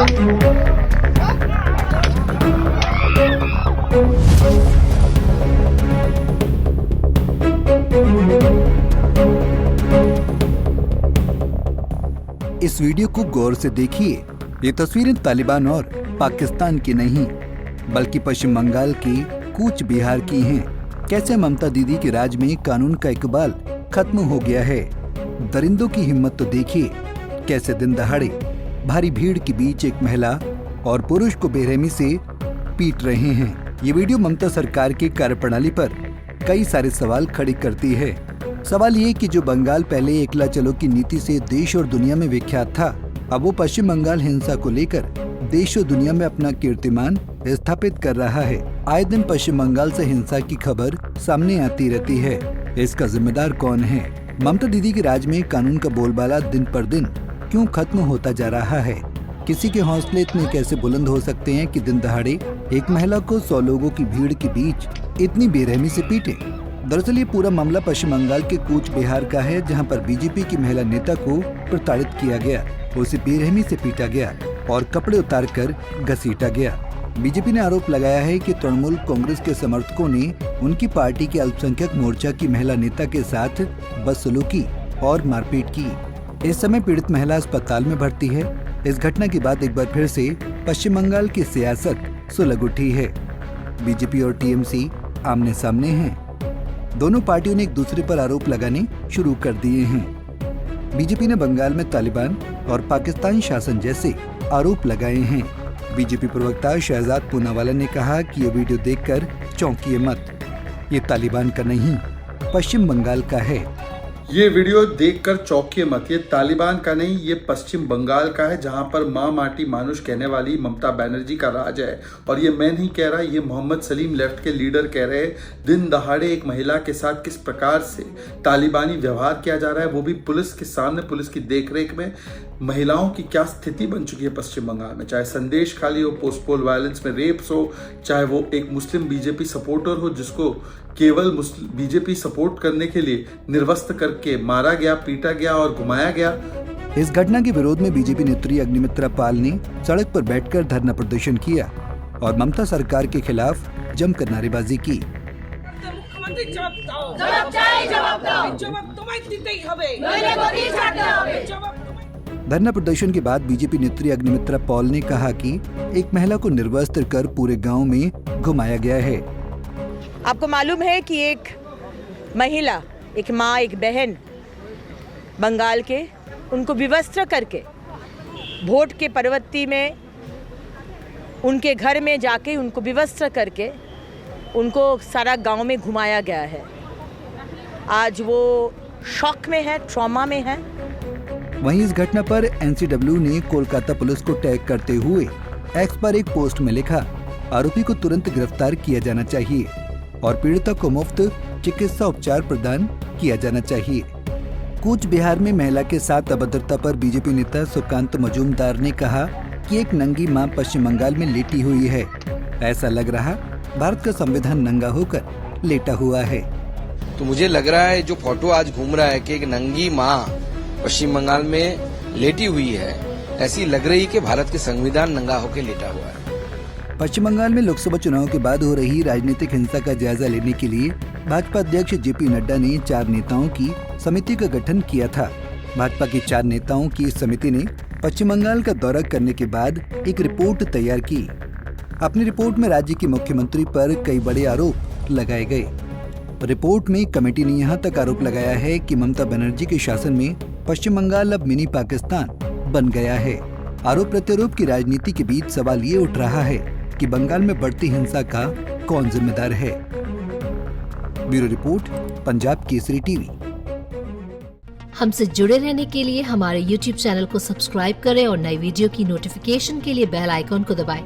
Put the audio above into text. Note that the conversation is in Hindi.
इस वीडियो को गौर से देखिए। ये तस्वीरें तालिबान और पाकिस्तान की नहीं बल्कि पश्चिम बंगाल की कूच बिहार की हैं। कैसे ममता दीदी के राज में कानून का इकबाल खत्म हो गया है। दरिंदों की हिम्मत तो देखिए। कैसे दिन दहाड़े भारी भीड़ के बीच एक महिला और पुरुष को बेरहमी से पीट रहे हैं। ये वीडियो ममता सरकार की कार्यप्रणाली पर कई सारे सवाल खड़े करती है। सवाल ये कि जो बंगाल पहले एकला चलो की नीति से देश और दुनिया में विख्यात था, अब वो पश्चिम बंगाल हिंसा को लेकर देश और दुनिया में अपना कीर्तिमान स्थापित कर रहा है। आए दिन पश्चिम बंगाल से हिंसा की खबर सामने आती रहती है। इसका जिम्मेदार कौन है? ममता दीदी के राज में कानून का बोलबाला दिन पर दिन क्यों खत्म होता जा रहा है? किसी के हौसले इतने कैसे बुलंद हो सकते हैं कि दिन दहाड़े एक महिला को 100 लोगों की भीड़ के बीच इतनी बेरहमी से पीटे? दरअसल ये पूरा मामला पश्चिम बंगाल के कूच बिहार का है, जहां पर बीजेपी की महिला नेता को प्रताड़ित किया गया, उसे बेरहमी से पीटा गया और कपड़े उतारकर घसीटा गया। बीजेपी ने आरोप लगाया है कि तृणमूल कांग्रेस के समर्थकों ने उनकी पार्टी के अल्पसंख्यक मोर्चा की महिला नेता के साथ बदसलूकी और मारपीट की। इस समय पीड़ित महिला अस्पताल में भर्ती है। इस घटना के बाद एक बार फिर से पश्चिम बंगाल की सियासत सुलग उठी है। बीजेपी और टीएमसी आमने सामने हैं। दोनों पार्टियों ने एक दूसरे पर आरोप लगाने शुरू कर दिए हैं। बीजेपी ने बंगाल में तालिबान और पाकिस्तान शासन जैसे आरोप लगाए हैं। बीजेपी प्रवक्ता शहजाद पूनावाला ने कहा कि ये वीडियो देखकर चौंकिए मत, ये तालिबान का नहीं पश्चिम बंगाल का है। ये वीडियो देखकर चौंकिए मत, ये तालिबान का नहीं, ये पश्चिम बंगाल का है, जहां पर माँ माटी मानुष कहने वाली ममता बनर्जी का राज है। और ये मैं नहीं कह रहा, ये मोहम्मद सलीम लेफ्ट के लीडर कह रहे हैं। दिन दहाड़े एक महिला के साथ किस प्रकार से तालिबानी व्यवहार किया जा रहा है, वो भी पुलिस के सामने, पुलिस की देखरेख में। महिलाओं की क्या स्थिति बन चुकी है पश्चिम बंगाल में, चाहे संदेश खाली हो, पोस्ट पोल वायलेंस में रेप्स हो, चाहे वो एक मुस्लिम बीजेपी सपोर्टर हो जिसको केवल बीजेपी सपोर्ट करने के लिए निर्वस्त्र करके मारा गया, पीटा गया और घुमाया गया। इस घटना के विरोध में बीजेपी नेत्री अग्निमित्रा पाल ने सड़क पर बैठकर धरना प्रदर्शन किया और ममता सरकार के खिलाफ जमकर नारेबाजी की। धरना प्रदर्शन के बाद बीजेपी नेत्री अग्निमित्रा पॉल ने कहा कि एक महिला को निर्वस्त्र कर पूरे गांव में घुमाया गया है। आपको मालूम है कि एक महिला, एक माँ, एक बहन बंगाल के, उनको विवस्त्र करके भोट के पर्वती में उनके घर में जाके उनको विवस्त्र करके उनको सारा गांव में घुमाया गया है। आज वो शॉक में है, ट्रॉमा में है। वहीं इस घटना पर एनसीडब्ल्यू ने कोलकाता पुलिस को टैग करते हुए एक्स पर एक पोस्ट में लिखा, आरोपी को तुरंत गिरफ्तार किया जाना चाहिए और पीड़िता को मुफ्त चिकित्सा उपचार प्रदान किया जाना चाहिए। कूच बिहार में महिला के साथ अभद्रता पर बीजेपी नेता सुकांत मजूमदार ने कहा कि एक नंगी मां पश्चिम बंगाल में लेटी हुई है। ऐसा लग रहा भारत का संविधान नंगा होकर लेटा हुआ है। तो मुझे लग रहा है जो फोटो आज घूम रहा है कि एक नंगी मां पश्चिम बंगाल में लेटी हुई है, ऐसी लग रही कि भारत के संविधान नंगा होकर लेटा हुआ है। पश्चिम बंगाल में लोकसभा चुनाव के बाद हो रही राजनीतिक हिंसा का जायजा लेने के लिए भाजपा अध्यक्ष जेपी नड्डा ने 4 नेताओं की समिति का गठन किया था। भाजपा के 4 नेताओं की इस समिति ने पश्चिम बंगाल का दौरा करने के बाद एक रिपोर्ट तैयार की। अपनी रिपोर्ट में राज्य के मुख्यमंत्री पर कई बड़े आरोप लगाए गए। रिपोर्ट में कमेटी ने यहाँ तक आरोप लगाया है कि ममता बनर्जी के शासन में पश्चिम बंगाल अब मिनी पाकिस्तान बन गया है। आरोप प्रत्यारोप की राजनीति के बीच सवाल ये उठ रहा है कि बंगाल में बढ़ती हिंसा का कौन जिम्मेदार है। Bureau report, Punjab Kesari TV. हमसे जुड़े रहने के लिए हमारे YouTube चैनल को सब्सक्राइब करें और नई वीडियो की नोटिफिकेशन के लिए बेल आइकॉन को दबाएं।